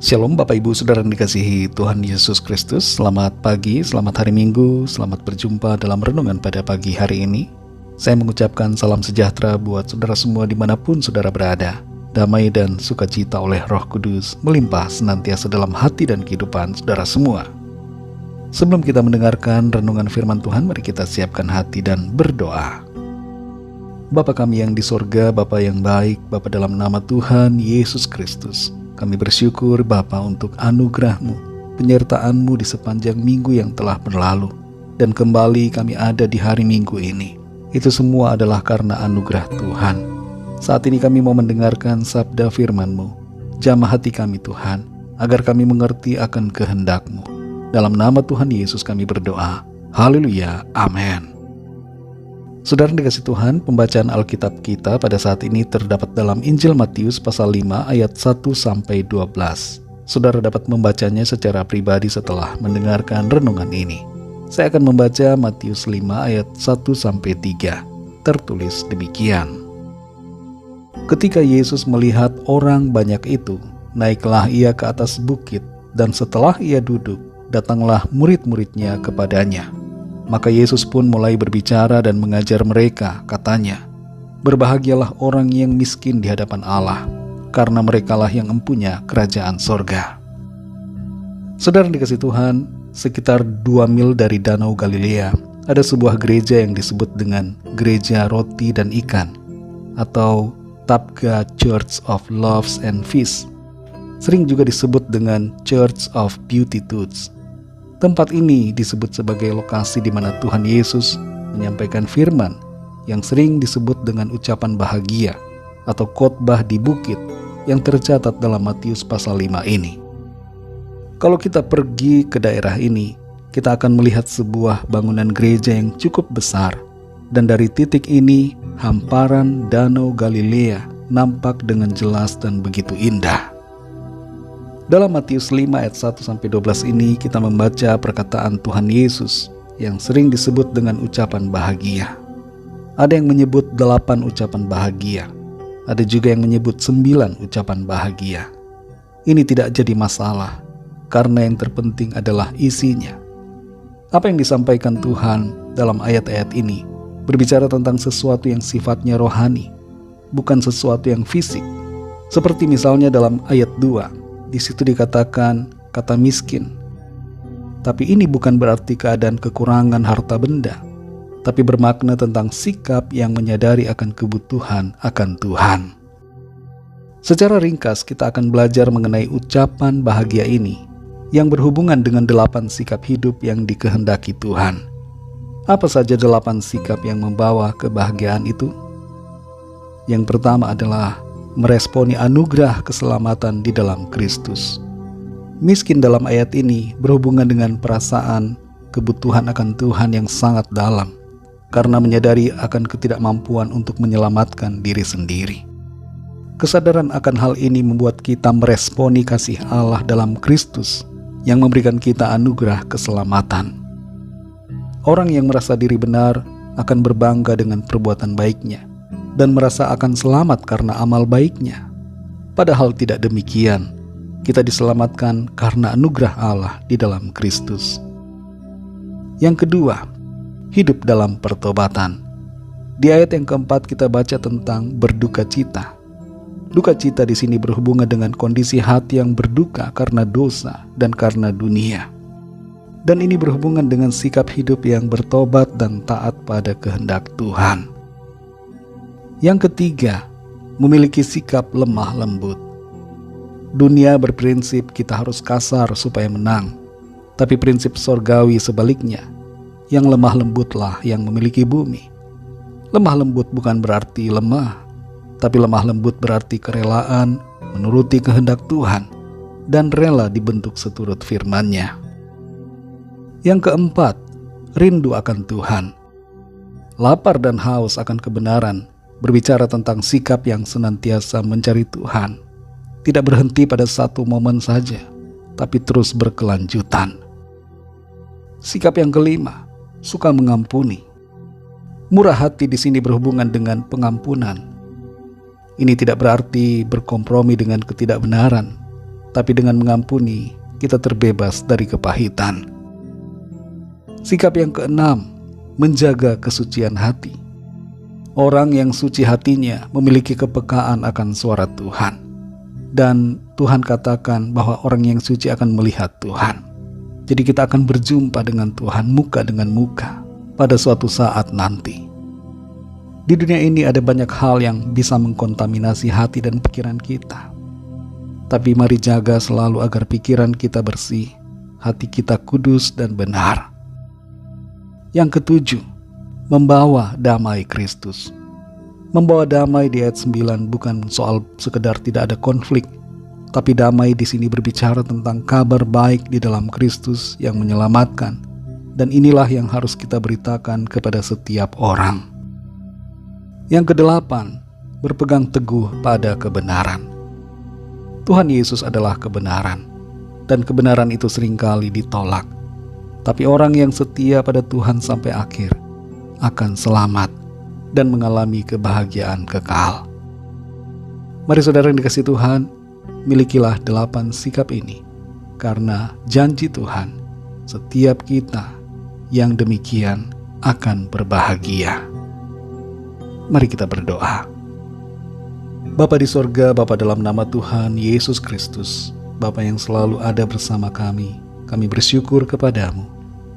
Shalom Bapak Ibu Saudara yang dikasihi Tuhan Yesus Kristus. Selamat pagi, selamat hari Minggu, selamat berjumpa dalam renungan pada pagi hari ini. Saya mengucapkan salam sejahtera buat saudara semua dimanapun saudara berada. Damai dan sukacita oleh Roh Kudus melimpah senantiasa dalam hati dan kehidupan saudara semua. Sebelum kita mendengarkan renungan firman Tuhan, mari kita siapkan hati dan berdoa. Bapa kami yang di sorga, Bapa yang baik, Bapa dalam nama Tuhan Yesus Kristus, kami bersyukur Bapa untuk anugerah-Mu, penyertaan-Mu di sepanjang minggu yang telah berlalu. Dan kembali kami ada di hari Minggu ini. Itu semua adalah karena anugerah Tuhan. Saat ini kami mau mendengarkan sabda firman-Mu. Jamah hati kami Tuhan, agar kami mengerti akan kehendak-Mu. Dalam nama Tuhan Yesus kami berdoa. Haleluya, amin. Saudara dikasih Tuhan, pembacaan Alkitab kita pada saat ini terdapat dalam Injil Matius pasal 5 ayat 1-12. Saudara dapat membacanya secara pribadi setelah mendengarkan renungan ini. Saya akan membaca Matius 5 ayat 1-3. Tertulis demikian. Ketika Yesus melihat orang banyak itu, naiklah ia ke atas bukit, dan setelah ia duduk, datanglah murid-muridnya kepadanya. Maka Yesus pun mulai berbicara dan mengajar mereka, katanya, "Berbahagialah orang yang miskin di hadapan Allah, karena merekalah yang empunya kerajaan sorga." Saudara dikasih Tuhan, sekitar 2 mil dari Danau Galilea, ada sebuah gereja yang disebut dengan Gereja Roti dan Ikan, atau Tabgha Church of Loaves and Fish. Sering juga disebut dengan Church of Beatitudes. Tempat ini disebut sebagai lokasi di mana Tuhan Yesus menyampaikan firman yang sering disebut dengan ucapan bahagia atau khotbah di bukit yang tercatat dalam Matius pasal 5 ini. Kalau kita pergi ke daerah ini, kita akan melihat sebuah bangunan gereja yang cukup besar, dan dari titik ini hamparan Danau Galilea nampak dengan jelas dan begitu indah. Dalam Matius 5 ayat 1-12 ini kita membaca perkataan Tuhan Yesus yang sering disebut dengan ucapan bahagia. Ada yang menyebut 8 ucapan bahagia. Ada juga yang menyebut 9 ucapan bahagia. Ini tidak jadi masalah, karena yang terpenting adalah isinya. Apa yang disampaikan Tuhan dalam ayat-ayat ini berbicara tentang sesuatu yang sifatnya rohani, bukan sesuatu yang fisik. Seperti misalnya dalam ayat 2, di situ dikatakan kata miskin. Tapi ini bukan berarti keadaan kekurangan harta benda, tapi bermakna tentang sikap yang menyadari akan kebutuhan akan Tuhan. Secara ringkas kita akan belajar mengenai ucapan bahagia ini yang berhubungan dengan 8 sikap hidup yang dikehendaki Tuhan. Apa saja 8 sikap yang membawa kebahagiaan itu? Yang pertama adalah meresponi anugerah keselamatan di dalam Kristus. Miskin dalam ayat ini berhubungan dengan perasaan kebutuhan akan Tuhan yang sangat dalam, karena menyadari akan ketidakmampuan untuk menyelamatkan diri sendiri. Kesadaran akan hal ini membuat kita meresponi kasih Allah dalam Kristus yang memberikan kita anugerah keselamatan. Orang yang merasa diri benar akan berbangga dengan perbuatan baiknya dan merasa akan selamat karena amal baiknya. Padahal tidak demikian. Kita diselamatkan karena anugerah Allah di dalam Kristus. Yang kedua, hidup dalam pertobatan. Di ayat yang keempat kita baca tentang berduka cita. Duka cita di sini berhubungan dengan kondisi hati yang berduka karena dosa dan karena dunia. Dan ini berhubungan dengan sikap hidup yang bertobat dan taat pada kehendak Tuhan. Yang ketiga, memiliki sikap lemah lembut. Dunia berprinsip kita harus kasar supaya menang, tapi prinsip sorgawi sebaliknya, yang lemah lembutlah yang memiliki bumi. Lemah lembut bukan berarti lemah, tapi lemah lembut berarti kerelaan menuruti kehendak Tuhan dan rela dibentuk seturut firman-Nya. Yang keempat, rindu akan Tuhan. Lapar dan haus akan kebenaran berbicara tentang sikap yang senantiasa mencari Tuhan, tidak berhenti pada satu momen saja, tapi terus berkelanjutan. Sikap yang kelima, suka mengampuni. Murah hati di sini berhubungan dengan pengampunan. Ini tidak berarti berkompromi dengan ketidakbenaran, tapi dengan mengampuni, kita terbebas dari kepahitan. Sikap yang keenam, menjaga kesucian hati. Orang yang suci hatinya memiliki kepekaan akan suara Tuhan. Dan Tuhan katakan bahwa orang yang suci akan melihat Tuhan. Jadi kita akan berjumpa dengan Tuhan muka dengan muka pada suatu saat nanti. Di dunia ini ada banyak hal yang bisa mengkontaminasi hati dan pikiran kita. Tapi mari jaga selalu agar pikiran kita bersih, hati kita kudus dan benar. Yang ketujuh, membawa damai Kristus. Membawa damai di ayat 9 bukan soal sekedar tidak ada konflik, tapi damai di sini berbicara tentang kabar baik di dalam Kristus yang menyelamatkan. Dan inilah yang harus kita beritakan kepada setiap orang. Yang kedelapan, berpegang teguh pada kebenaran. Tuhan Yesus adalah kebenaran, dan kebenaran itu seringkali ditolak. Tapi orang yang setia pada Tuhan sampai akhir akan selamat dan mengalami kebahagiaan kekal. Mari saudara yang dikasihi Tuhan, milikilah 8 sikap ini, karena janji Tuhan, setiap kita yang demikian akan berbahagia. Mari kita berdoa. Bapa di sorga, Bapa dalam nama Tuhan Yesus Kristus, Bapa yang selalu ada bersama kami bersyukur kepadamu,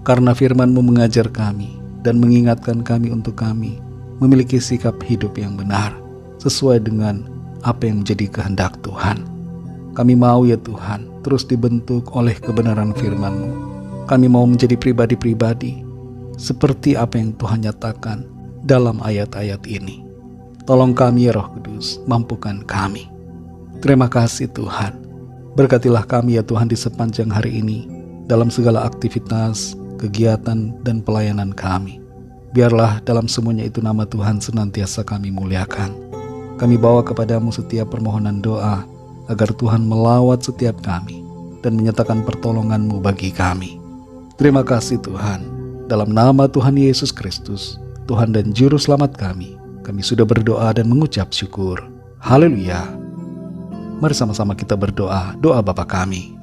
karena firman-Mu mengajar kami dan mengingatkan kami untuk kami memiliki sikap hidup yang benar, sesuai dengan apa yang menjadi kehendak Tuhan. Kami mau ya Tuhan, terus dibentuk oleh kebenaran firman-Mu. Kami mau menjadi pribadi-pribadi, seperti apa yang Tuhan nyatakan dalam ayat-ayat ini. Tolong kami ya Roh Kudus, mampukan kami. Terima kasih Tuhan. Berkatilah kami ya Tuhan di sepanjang hari ini, dalam segala aktivitas, kegiatan, dan pelayanan kami. Biarlah dalam semuanya itu nama Tuhan senantiasa kami muliakan. Kami bawa kepadamu setiap permohonan doa, agar Tuhan melawat setiap kami, dan menyatakan pertolongan-Mu bagi kami. Terima kasih Tuhan. Dalam nama Tuhan Yesus Kristus, Tuhan dan Juru Selamat kami sudah berdoa dan mengucap syukur. Haleluya. Mari sama-sama kita berdoa, doa Bapa kami.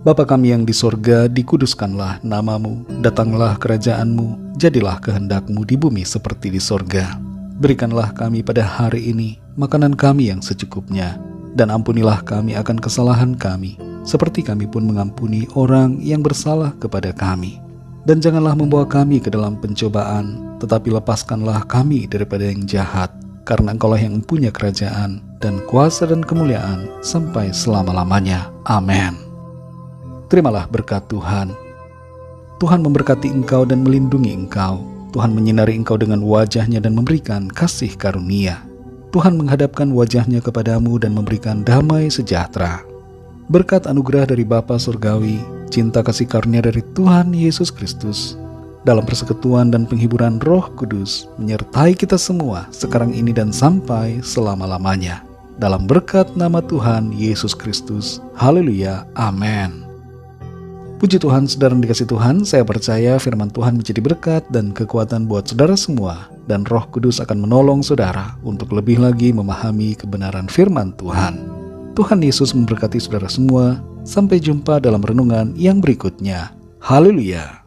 Bapa kami yang di sorga, dikuduskanlah nama-Mu, datanglah kerajaan-Mu, jadilah kehendak-Mu di bumi seperti di sorga. Berikanlah kami pada hari ini makanan kami yang secukupnya, dan ampunilah kami akan kesalahan kami, seperti kami pun mengampuni orang yang bersalah kepada kami. Dan janganlah membawa kami ke dalam pencobaan, tetapi lepaskanlah kami daripada yang jahat, karena Engkaulah yang mempunyai kerajaan dan kuasa dan kemuliaan sampai selama-lamanya. Amin. Terimalah berkat Tuhan. Tuhan memberkati engkau dan melindungi engkau. Tuhan menyinari engkau dengan wajah-Nya dan memberikan kasih karunia. Tuhan menghadapkan wajah-Nya kepadamu dan memberikan damai sejahtera. Berkat anugerah dari Bapa Surgawi, cinta kasih karunia dari Tuhan Yesus Kristus, dalam persekutuan dan penghiburan Roh Kudus, menyertai kita semua sekarang ini dan sampai selama-lamanya. Dalam berkat nama Tuhan Yesus Kristus. Haleluya. Amin. Puji Tuhan, saudara yang dikasihi Tuhan, saya percaya firman Tuhan menjadi berkat dan kekuatan buat saudara semua, dan Roh Kudus akan menolong saudara untuk lebih lagi memahami kebenaran firman Tuhan. Tuhan Yesus memberkati saudara semua. Sampai jumpa dalam renungan yang berikutnya. Haleluya.